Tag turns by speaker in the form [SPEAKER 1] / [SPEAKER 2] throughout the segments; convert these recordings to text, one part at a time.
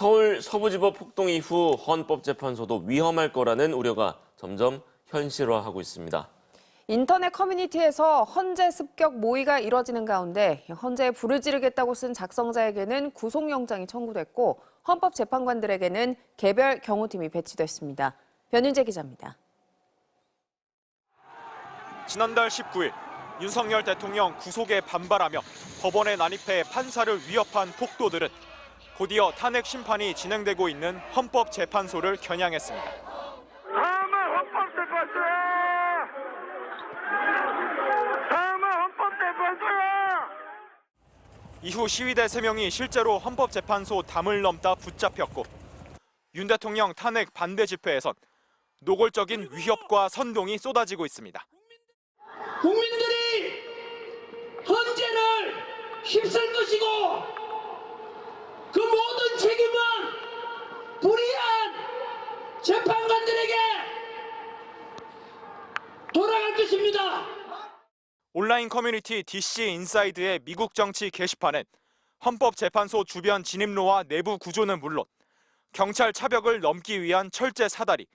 [SPEAKER 1] 서울 서부지법 폭동 이후 헌법재판소도 위험할 거라는 우려가 점점 현실화하고 있습니다.
[SPEAKER 2] 인터넷 커뮤니티에서 헌재 습격 모의가 이뤄지는 가운데 헌재에 불을 지르겠다고 쓴 작성자에게는 구속영장이 청구됐고 헌법재판관들에게는 개별 경호팀이 배치됐습니다. 변윤재 기자입니다.
[SPEAKER 3] 지난달 19일 윤석열 대통령 구속에 반발하며 법원에 난입해 판사를 위협한 폭도들은 곧이어 탄핵 심판이 진행되고 있는 헌법재판소를 겨냥했습니다.
[SPEAKER 4] 다음은 헌법재판소야! 다음은 헌법재판소야!
[SPEAKER 3] 이후 시위대 3명이 실제로 헌법재판소 담을 넘다 붙잡혔고 윤 대통령 탄핵 반대 집회에선 노골적인 위협과 선동이 쏟아지고 있습니다.
[SPEAKER 5] 국민들이 헌재를 힘쓸 것이고 그 모든 책임은 불의한 재판관들에게 돌아갈 것입니다.
[SPEAKER 3] 온라인 커뮤니티 DC 인사이드의 미국 정치 게시판엔 헌법재판소 주변 진입로와 내부 구조는 물론 경찰 차벽을 넘기 위한 철제 사다리,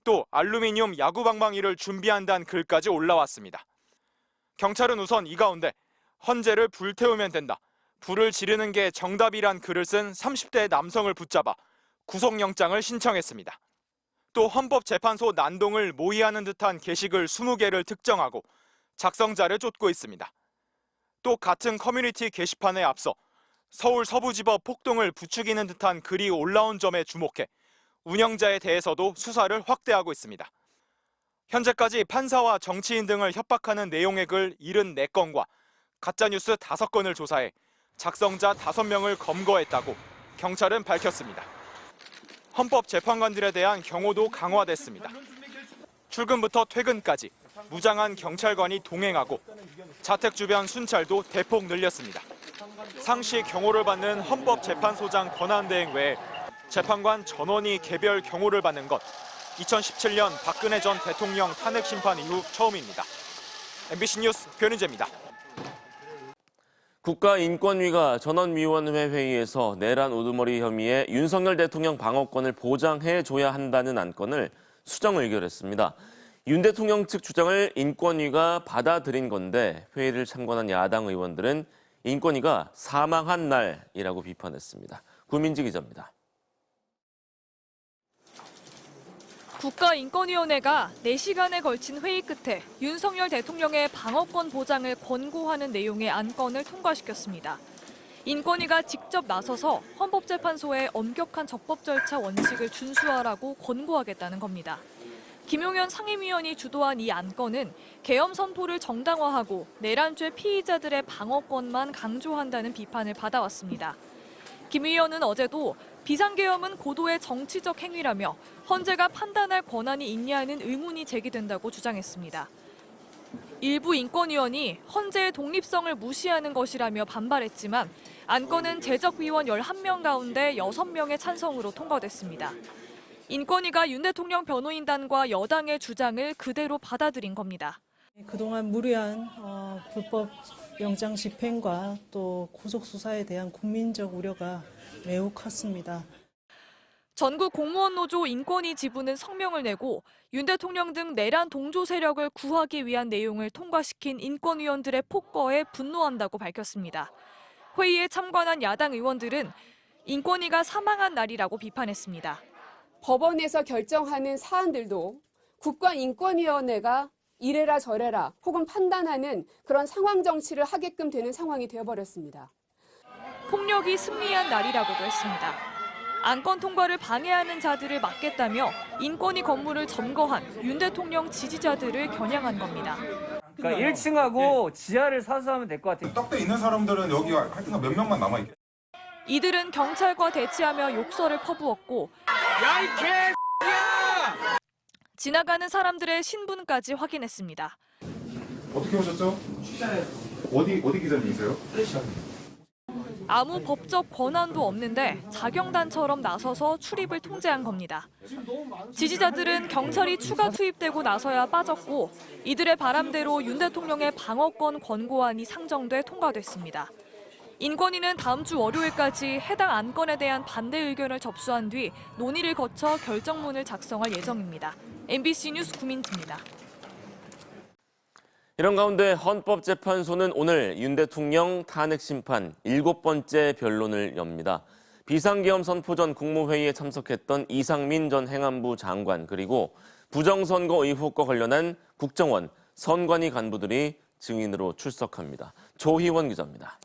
[SPEAKER 3] 또 알루미늄 야구방망이를 준비한다는 글까지 올라왔습니다. 경찰은 우선 이 가운데 헌재를 불태우면 된다, 불을 지르는 게 정답이란 글을 쓴 30대 남성을 붙잡아 구속영장을 신청했습니다. 또 헌법재판소 난동을 모의하는 듯한 게시글 20개를 특정하고 작성자를 쫓고 있습니다. 또 같은 커뮤니티 게시판에 앞서 서울 서부지법 폭동을 부추기는 듯한 글이 올라온 점에 주목해 운영자에 대해서도 수사를 확대하고 있습니다. 현재까지 판사와 정치인 등을 협박하는 내용의 글 74건과 가짜뉴스 5건을 조사해 작성자 5명을 검거했다고 경찰은 밝혔습니다. 헌법재판관들에 대한 경호도 강화됐습니다. 출근부터 퇴근까지 무장한 경찰관이 동행하고 자택 주변 순찰도 대폭 늘렸습니다. 상시 경호를 받는 헌법재판소장 권한대행 외에 재판관 전원이 개별 경호를 받는 것 2017년 박근혜 전 대통령 탄핵 심판 이후 처음입니다. MBC 뉴스 변은재입니다.
[SPEAKER 1] 국가인권위가 전원위원회 회의에서 내란 우두머리 혐의에 윤석열 대통령 방어권을 보장해줘야 한다는 안건을 수정 의결했습니다. 윤 대통령 측 주장을 인권위가 받아들인 건데 회의를 참관한 야당 의원들은 인권위가 사망한 날이라고 비판했습니다. 구민지 기자입니다.
[SPEAKER 6] 국가인권위원회가 4시간에 걸친 회의 끝에 윤석열 대통령의 방어권 보장을 권고하는 내용의 안건을 통과시켰습니다. 인권위가 직접 나서서 헌법재판소에 엄격한 적법 절차 원칙을 준수하라고 권고하겠다는 겁니다. 김용현 상임위원이 주도한 이 안건은 계엄 선포를 정당화하고 내란죄 피의자들의 방어권만 강조한다는 비판을 받아왔습니다. 김 의원은 어제도 비상계엄은 고도의 정치적 행위라며 헌재가 판단할 권한이 있냐는 의문이 제기된다고 주장했습니다. 일부 인권위원이 헌재의 독립성을 무시하는 것이라며 반발했지만 안건은 제적위원 11명 가운데 6명의 찬성으로 통과됐습니다. 인권위가 윤 대통령 변호인단과 여당의 주장을 그대로 받아들인 겁니다.
[SPEAKER 7] 그동안 무리한 불법 영장 집행과 또 구속 수사에 대한 국민적 우려가 매우 컸습니다.
[SPEAKER 6] 전국 공무원 노조 인권위 지부는 성명을 내고 윤 대통령 등 내란 동조 세력을 구하기 위한 내용을 통과시킨 인권위원들의 폭거에 분노한다고 밝혔습니다. 회의에 참관한 야당 의원들은 인권위가 사망한 날이라고 비판했습니다.
[SPEAKER 8] 법원에서 결정하는 사안들도 국가인권위원회가 이래라 저래라 혹은 판단하는 그런 상황 정치를 하게끔 되는 상황이 되어버렸습니다.
[SPEAKER 6] 폭력이 승리한 날이라고도 했습니다. 안건 통과를 방해하는 자들을 막겠다며 인권위 건물을 점거한 윤 대통령 지지자들을 겨냥한 겁니다.
[SPEAKER 9] 그러니까 1층하고 지하를 사수하면 될 것 같아요.
[SPEAKER 10] 떡대 있는 사람들은 여기 하여튼 몇 명만 남아있게.
[SPEAKER 6] 이들은 경찰과 대치하며 욕설을 퍼부었고
[SPEAKER 5] 야, 이 개X야!
[SPEAKER 6] 지나가는 사람들의 신분까지 확인했습니다.
[SPEAKER 10] 어떻게 오셨죠? 어디 기자님이세요?
[SPEAKER 6] 아무 법적 권한도 없는데 자경단처럼 나서서 출입을 통제한 겁니다. 지지자들은 경찰이 추가 투입되고 나서야 빠졌고 이들의 바람대로 윤 대통령의 방어권 권고안이 상정돼 통과됐습니다. 인권위는 다음 주 월요일까지 해당 안건에 대한 반대 의견을 접수한 뒤 논의를 거쳐 결정문을 작성할 예정입니다. MBC 뉴스 구민주입니다.
[SPEAKER 1] 이런 가운데 헌법재판소는 오늘 윤 대통령 탄핵 심판 7번째 변론을 엽니다. 비상계엄 선포 전 국무회의에 참석했던 이상민 전 행안부 장관 그리고 부정선거 의혹과 관련한 국정원, 선관위 간부들이 증인으로 출석합니다. 조희원 기자입니다.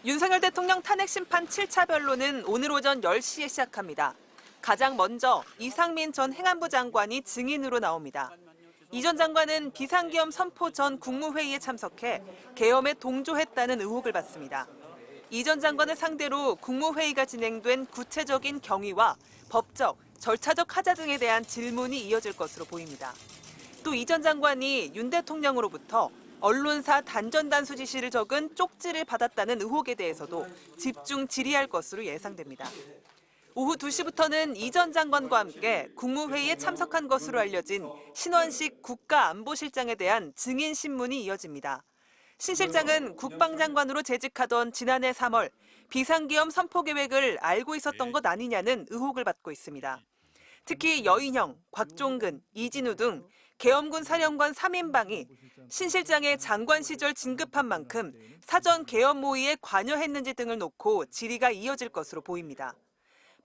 [SPEAKER 11] 윤석열 대통령 탄핵 심판 7차 변론은 오늘 오전 10시에 시작합니다. 가장 먼저 이상민 전 행안부 장관이 증인으로 나옵니다. 이 전 장관은 비상계엄 선포 전 국무회의에 참석해 계엄에 동조했다는 의혹을 받습니다. 이 전 장관을 상대로 국무회의가 진행된 구체적인 경위와 법적, 절차적 하자 등에 대한 질문이 이어질 것으로 보입니다. 또 이 전 장관이 윤 대통령으로부터 언론사 단전단수 지시를 적은 쪽지를 받았다는 의혹에 대해서도 집중 질의할 것으로 예상됩니다. 오후 2시부터는 이 전 장관과 함께 국무회의에 참석한 것으로 알려진 신원식 국가안보실장에 대한 증인 신문이 이어집니다. 신 실장은 국방장관으로 재직하던 지난해 3월 비상계엄 선포 계획을 알고 있었던 것 아니냐는 의혹을 받고 있습니다. 특히 여인형, 곽종근, 이진우 등 계엄군 사령관 3인방이 신 실장의 장관 시절 진급한 만큼 사전 계엄 모의에 관여했는지 등을 놓고 질의가 이어질 것으로 보입니다.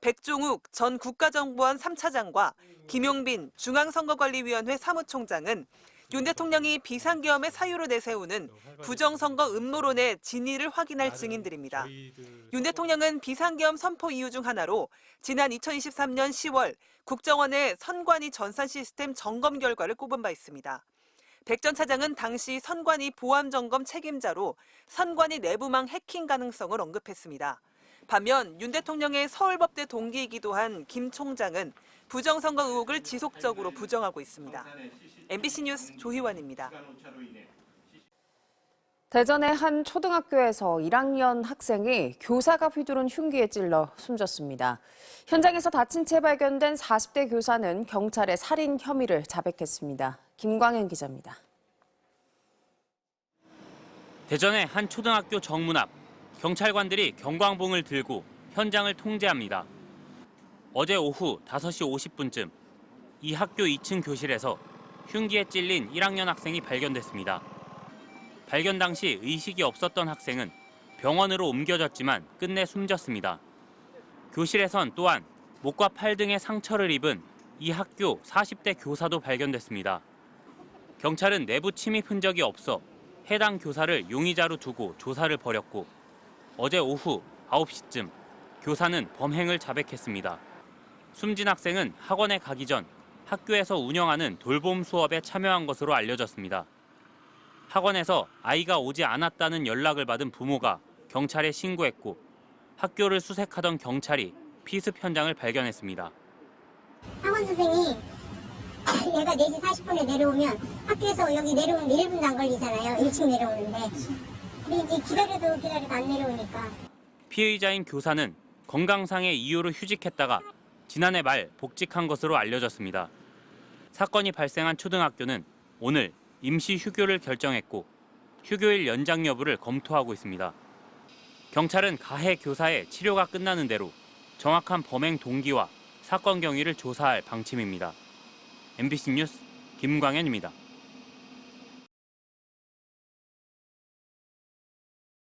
[SPEAKER 11] 백종욱 전 국가정보원 3차장과 김용빈 중앙선거관리위원회 사무총장은 윤 대통령이 비상계엄의 사유로 내세우는 부정선거 음모론의 진위를 확인할 증인들입니다. 윤 대통령은 비상계엄 선포 이유 중 하나로 지난 2023년 10월 국정원의 선관위 전산 시스템 점검 결과를 꼽은 바 있습니다. 백 전 차장은 당시 선관위 보안 점검 책임자로 선관위 내부망 해킹 가능성을 언급했습니다. 반면 윤 대통령의 서울법대 동기이기도 한 김 총장은 부정선거 의혹을 지속적으로 부정하고 있습니다. MBC 뉴스 조희원입니다.
[SPEAKER 2] 대전의 한 초등학교에서 1학년 학생이 교사가 휘두른 흉기에 찔러 숨졌습니다. 현장에서 다친 채 발견된 40대 교사는 경찰의 살인 혐의를 자백했습니다. 김광현 기자입니다.
[SPEAKER 12] 대전의 한 초등학교 정문 앞, 경찰관들이 경광봉을 들고 현장을 통제합니다. 어제 오후 5시 50분쯤 이 학교 2층 교실에서 흉기에 찔린 1학년 학생이 발견됐습니다. 발견 당시 의식이 없었던 학생은 병원으로 옮겨졌지만 끝내 숨졌습니다. 교실에선 또한 목과 팔 등의 상처를 입은 이 학교 40대 교사도 발견됐습니다. 경찰은 내부 침입 흔적이 없어 해당 교사를 용의자로 두고 조사를 벌였고 어제 오후 9시쯤 교사는 범행을 자백했습니다. 숨진 학생은 학원에 가기 전 학교에서 운영하는 돌봄 수업에 참여한 것으로 알려졌습니다. 학원에서 아이가 오지 않았다는 연락을 받은 부모가 경찰에 신고했고 학교를 수색하던 경찰이 피습 현장을 발견했습니다.
[SPEAKER 13] 학원 선생이 얘가 4시 40분에 내려오면 학교에서 여기 내려오면 1분도 안 걸리잖아요. 1층 내려오는데. 근데 이제 기다려도 안 내려오니까.
[SPEAKER 12] 피의자인 교사는 건강상의 이유로 휴직했다가 지난해 말 복직한 것으로 알려졌습니다. 사건이 발생한 초등학교는 오늘 임시 휴교를 결정했고 휴교일 연장 여부를 검토하고 있습니다. 경찰은 가해 교사의 치료가 끝나는 대로 정확한 범행 동기와 사건 경위를 조사할 방침입니다. MBC 뉴스 김광현입니다.